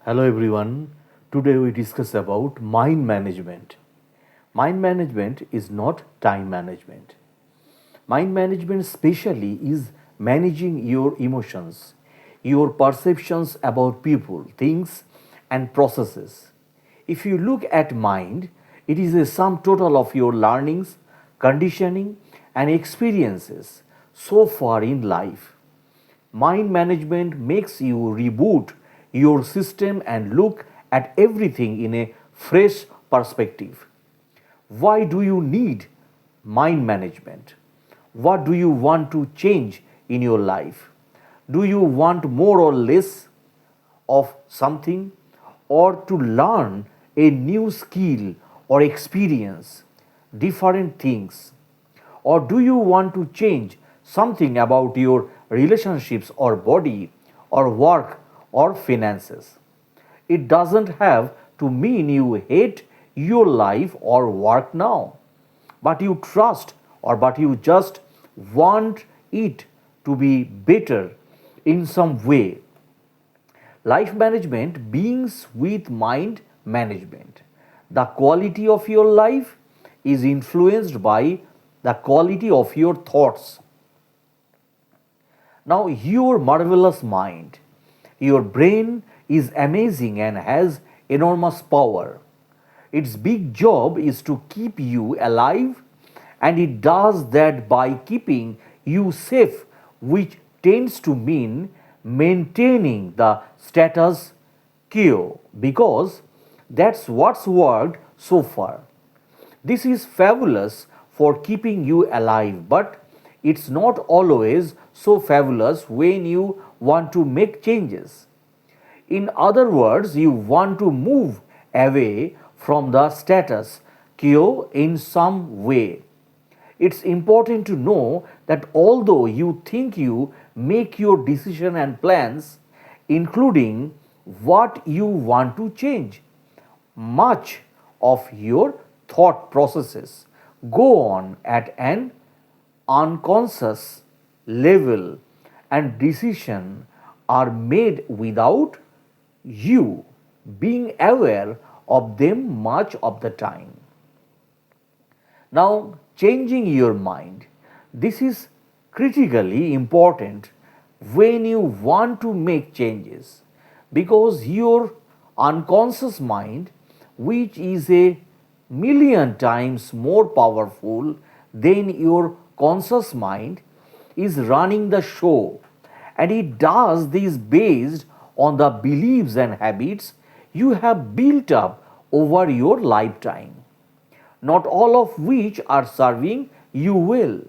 Hello everyone. Today we discuss about mind management. Mind management is not time management. Mind management especially is managing your emotions, your perceptions about people, things and processes. If you look at mind, it is a sum total of your learnings, conditioning and experiences so far in life. Mind management makes you reboot your system and look at everything in a fresh perspective. Why do you need mind management? What do you want to change in your life? Do you want more or less of something, or to learn a new skill or experience different things? Or do you want to change something about your relationships or body or work or finances? It doesn't have to mean you hate your life or work now, but you trust or but you just want it to be better in some way. Life management begins with mind management. The quality of your life is influenced by the quality of your thoughts. Now, your marvelous mind, your brain is amazing and has enormous power. Its big job is to keep you alive, and it does that by keeping you safe, which tends to mean maintaining the status quo because that's what's worked so far. This is fabulous for keeping you alive, but it's not always so fabulous when you want to make changes. In other words, you want to move away from the status quo in some way. It's important to know that although you think you make your decision and plans, including what you want to change, much of your thought processes go on at an unconscious level, and decisions are made without you being aware of them much of the time. Now, changing your mind. This is critically important when you want to make changes because your unconscious mind, which is a million times more powerful than your conscious mind, is running the show, and it does this based on the beliefs and habits you have built up over your lifetime, not all of which are serving you well.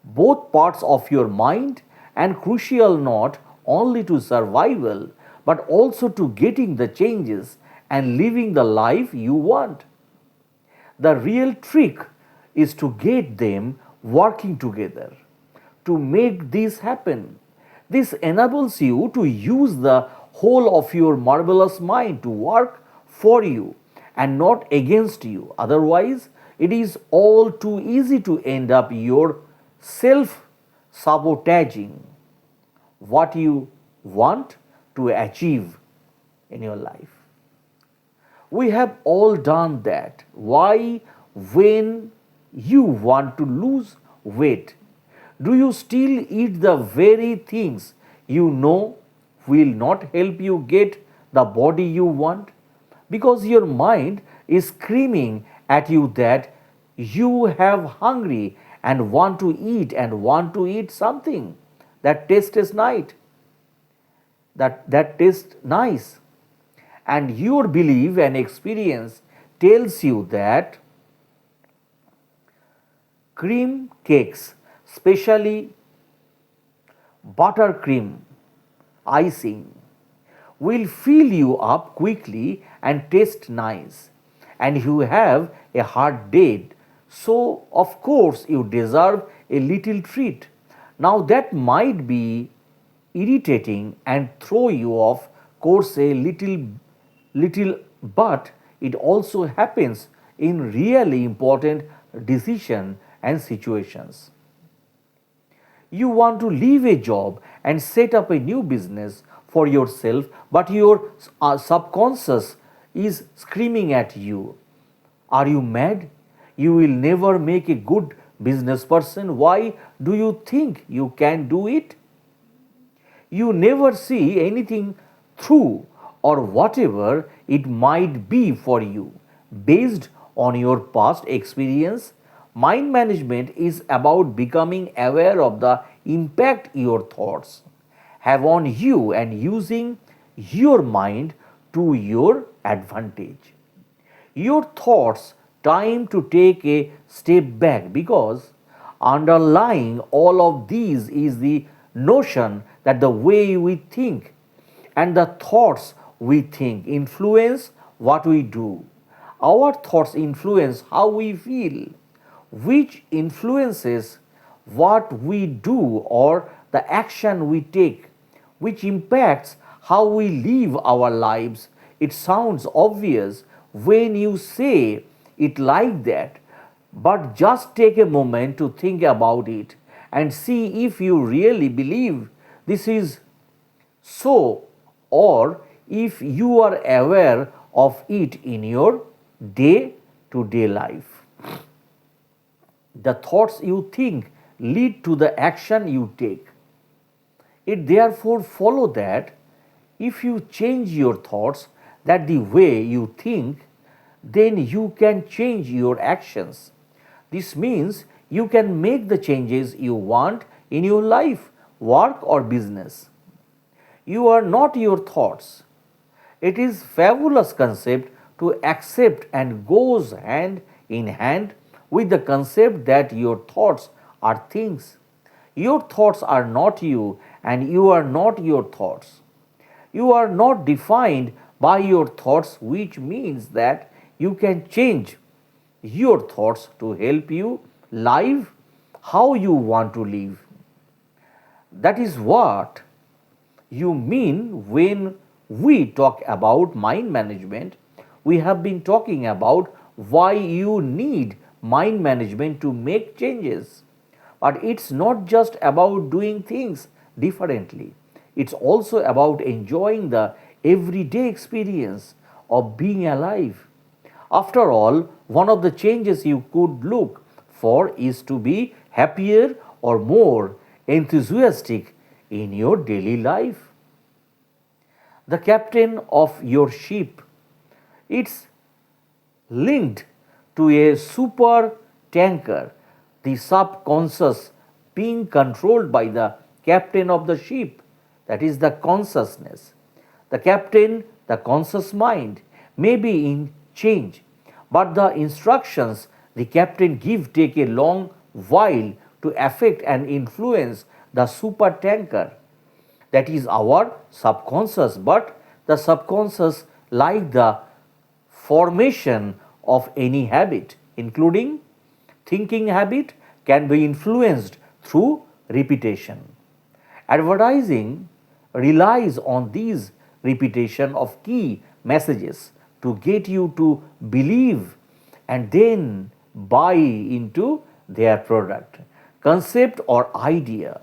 Both parts of your mind and crucial not only to survival but also to getting the changes and living the life you want. The real trick is to get them working together to make this happen. This enables you to use the whole of your marvelous mind to work for you and not against you. Otherwise, it is all too easy to end up your self sabotaging what you want to achieve in your life. We have all done that. Why, when you want to lose weight, do you still eat the very things you know will not help you get the body you want? Because your mind is screaming at you that you have hungry and want to eat something that tastes nice, that tastes nice, and your belief and experience tells you that cream cakes, especially buttercream icing, will fill you up quickly and taste nice, and you have a hard date, so of course you deserve a little treat. Now that might be irritating and throw you off course a little, but it also happens in really important decision and situations. You want to leave a job and set up a new business for yourself, but your subconscious is screaming at you. Are you mad? You will never make a good business person. Why do you think you can do it? You never see anything through, or whatever it might be for you. Based on your past experience, mind management is about becoming aware of the impact your thoughts have on you and using your mind to your advantage. Your thoughts time to take a step back, because underlying all of these is the notion that the way we think and the thoughts we think influence what we do. Our thoughts influence how we feel, which influences what we do or the action we take, which impacts how we live our lives. It sounds obvious when you say it like that, but just take a moment to think about it and see if you really believe this is so, or if you are aware of it in your day to day life. The thoughts you think lead to the action you take. It therefore follows that if you change your thoughts, that the way you think, then you can change your actions. This means you can make the changes you want in your life, work or business. You are not your thoughts. It is fabulous concept to accept and goes hand in hand with the concept that your thoughts are things. Your thoughts are not you and you are not your thoughts. You are not defined by your thoughts, which means that you can change your thoughts to help you live how you want to live. That is what you mean when we talk about mind management. We have been talking about why you need mind management to make changes. But it's not just about doing things differently, it's also about enjoying the everyday experience of being alive. After all, one of the changes you could look for is to be happier or more enthusiastic in your daily life. The captain of your ship, it's linked to a super tanker, the subconscious being controlled by the captain of the ship, that is the consciousness. The captain, the conscious mind, may be in change, but the instructions the captain gives take a long while to affect and influence the super tanker, that is our subconscious. But the subconscious, like the formation of any habit, including thinking habit, can be influenced through repetition. Advertising relies on these repetition of key messages to get you to believe and then buy into their product, concept, or idea.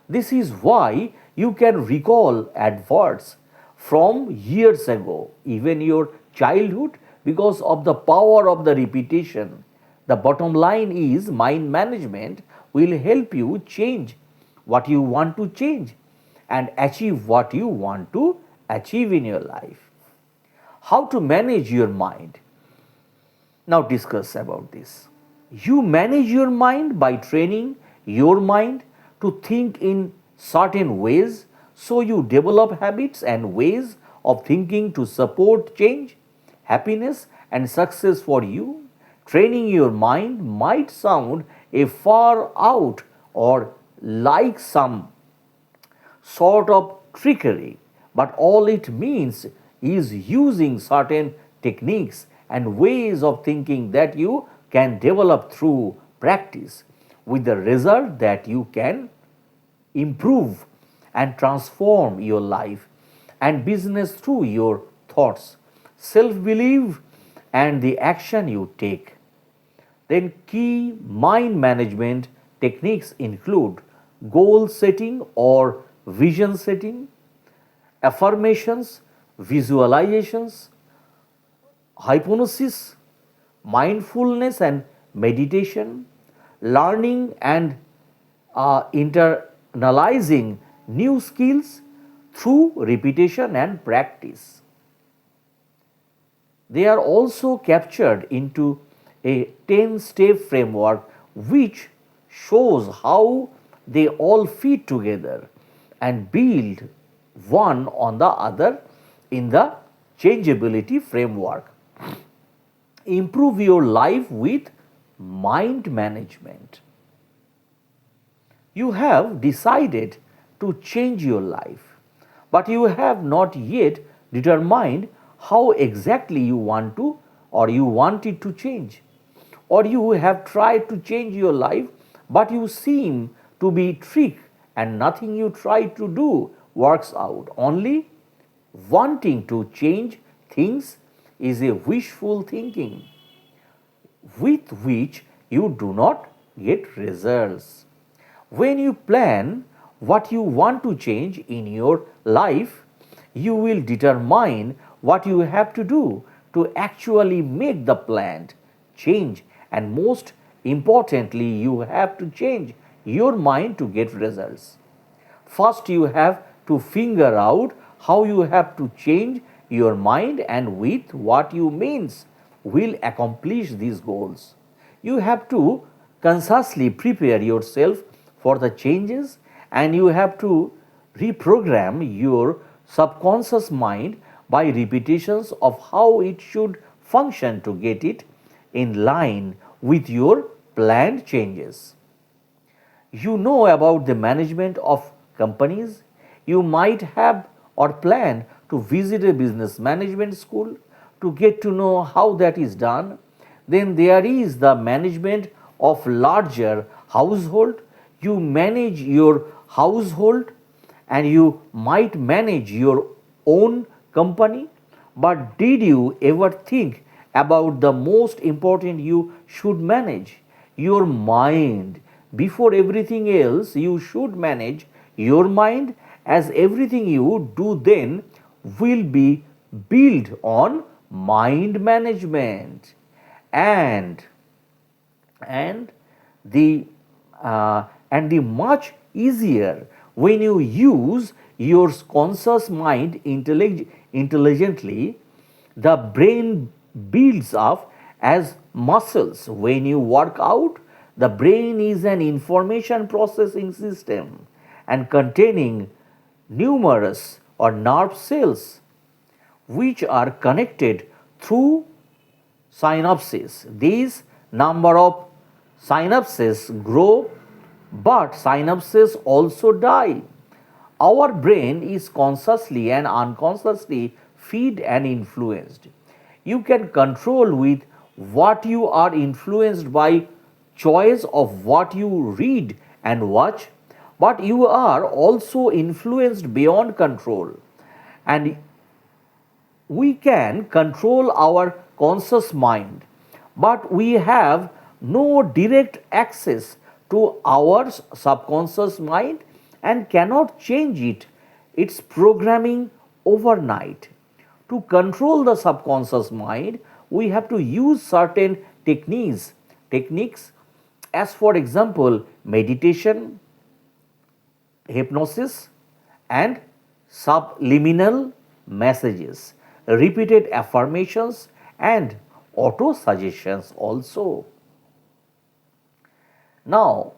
This is why you can recall adverts from years ago, even your childhood, because of the power of the repetition. The bottom line is mind management will help you change what you want to change and achieve what you want to achieve in your life. How to manage your mind? Now discuss about this. You manage your mind by training your mind to think in certain ways, so you develop habits and ways of thinking to support change, happiness and success for you. Training your mind might sound a far out or like some sort of trickery, but all it means is using certain techniques and ways of thinking that you can develop through practice, with the result that you can improve and transform your life and business through your thoughts, self belief, and the action you take. Then, key mind management techniques include goal setting or vision setting, affirmations, visualizations, hypnosis, mindfulness and meditation, learning and internalizing new skills through repetition and practice. They are also captured into a 10-step framework which shows how they all fit together and build one on the other in the changeability framework. Improve your life with mind management. You have decided to change your life, but you have not yet determined how exactly you want to or you want it to change. Or you have tried to change your life, but you seem to be tricked and nothing you try to do works out. Only wanting to change things is a wishful thinking with which you do not get results. When you plan what you want to change in your life, you will determine what you have to do to actually make the planned change, and most importantly, you have to change your mind to get results. First, you have to figure out how you have to change your mind and with what you means will accomplish these goals. You have to consciously prepare yourself for the changes and you have to reprogram your subconscious mind by repetitions of how it should function to get it in line with your planned changes. You know about the management of companies. You might have or plan to visit a business management school to get to know how that is done. Then there is the management of larger household. You manage your household and you might manage your own company. But did you ever think about the most important you should manage? Your mind. Before everything else, you should manage your mind, as everything you do then will be built on mind management. And and the much easier when you use your conscious mind intelligently. The brain builds up as muscles. When you work out, the brain is an information processing system and containing numerous or nerve cells which are connected through synapses. These number of synapses grow, but synapses also die. Our brain is consciously and unconsciously fed and influenced. You can control with what you are influenced by choice of what you read and watch, but you are also influenced beyond control. And we can control our conscious mind, but we have no direct access to our subconscious mind and cannot change its programming overnight. To control the subconscious mind, we have to use certain techniques as for example meditation, hypnosis and subliminal messages, repeated affirmations and auto suggestions also. Now,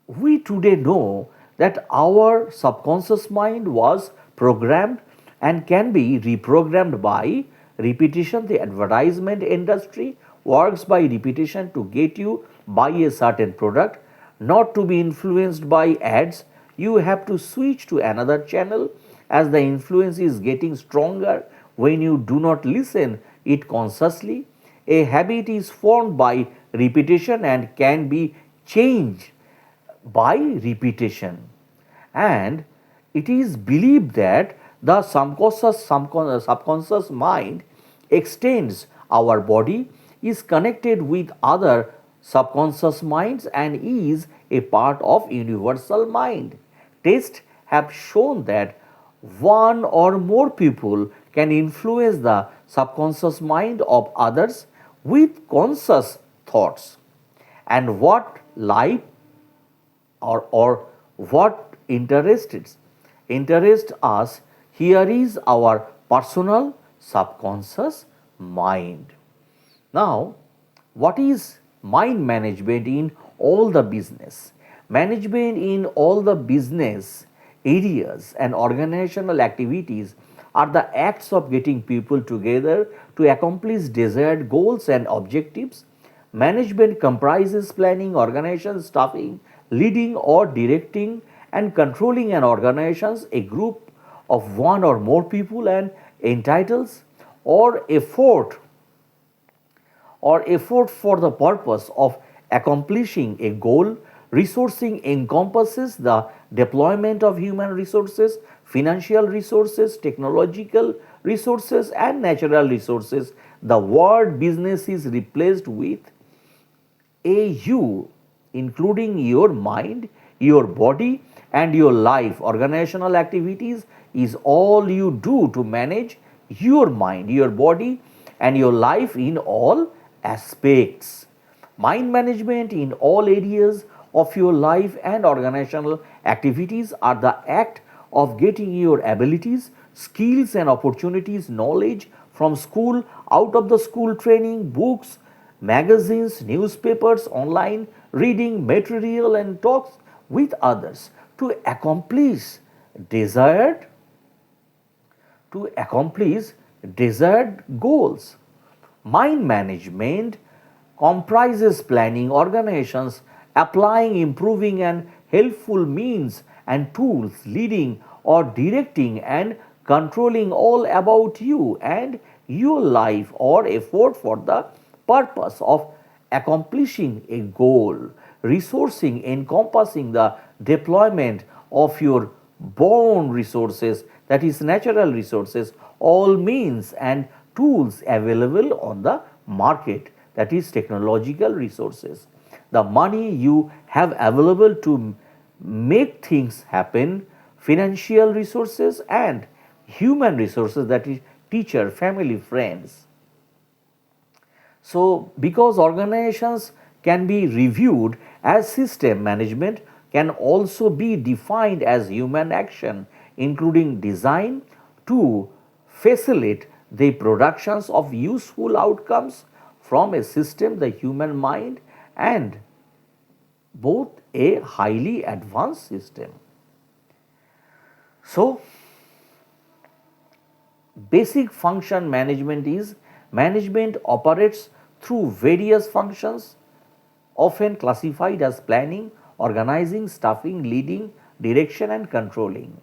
we today know that our subconscious mind was programmed and can be reprogrammed by repetition. The advertisement industry works by repetition to get you buy a certain product, not to be influenced by ads. You have to switch to another channel as the influence is getting stronger when you do not listen it consciously. A habit is formed by repetition and can be changed by repetition. And it is believed that the subconscious mind extends our body, is connected with other subconscious minds and is a part of universal mind. Tests have shown that one or more people can influence the subconscious mind of others with conscious thoughts. And what life or what interest us here is our personal subconscious mind. Now, what is mind management in all the business? Management in all the business areas and organizational activities are the acts of getting people together to accomplish desired goals and objectives. Management comprises planning, organization, staffing, leading or directing and controlling an organization, a group of one or more people and entitles or effort for the purpose of accomplishing a goal. Resourcing encompasses the deployment of human resources, financial resources, technological resources, and natural resources. The word business is replaced with a you, including your mind, your body, and your life. Organizational activities is all you do to manage your mind, your body, and your life in all aspects. Mind management in all areas of your life and organizational activities are the act of getting your abilities, skills, and opportunities, knowledge from school, out of the school training, books, magazines, newspapers, online reading material, and talks with others to desired accomplish desired goals. Mind management comprises planning, organizations, applying, improving, and helpful means and tools, leading or directing and controlling all about you and your life or effort for the purpose of accomplishing a goal. Resourcing encompassing the deployment of your born resources, that is, natural resources, all means and tools available on the market, that is, technological resources. The money you have available to make things happen, financial resources, and human resources, that is, teacher, family, friends. So, because organizations can be reviewed as system, management can also be defined as human action, including design to facilitate the productions of useful outcomes from a system, the human mind, and both a highly advanced system. So, basic function management is management operates through various functions, often classified as planning, organizing, staffing, leading, direction, and controlling,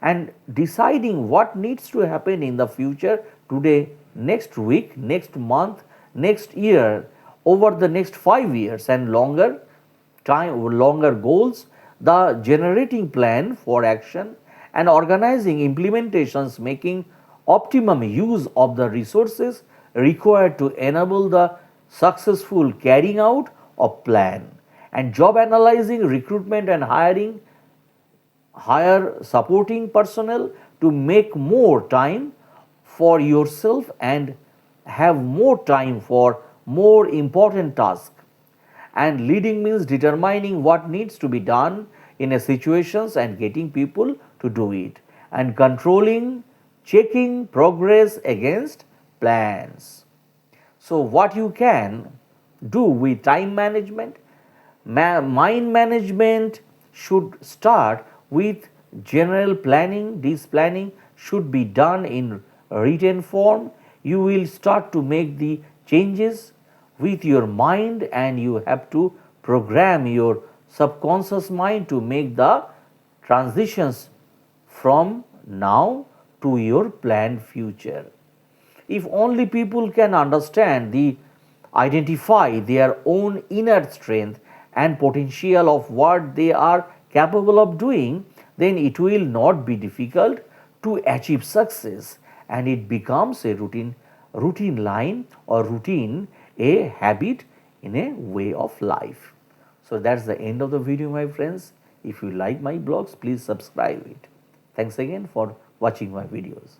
and deciding what needs to happen in the future, today, next week, next month, next year, over the next 5 years and longer goals, the generating plan for action and organizing implementations, making optimum use of the resources required to enable the successful carrying out of plan, and job analyzing, recruitment and hire supporting personnel to make more time for yourself and have more time for more important tasks. And leading means determining what needs to be done in a situations and getting people to do it, and controlling, checking progress against plans. So, what you can do with time management? Mind management should start with general planning. This planning should be done in written form. You will start to make the changes with your mind, and you have to program your subconscious mind to make the transitions from now to your planned future. If only people can identify their own inner strength and potential of what they are capable of doing, then it will not be difficult to achieve success, and it becomes a routine line or routine, a habit in a way of life. So that's the end of the video, my friends. If you like my blogs, please subscribe it. Thanks again for watching my videos.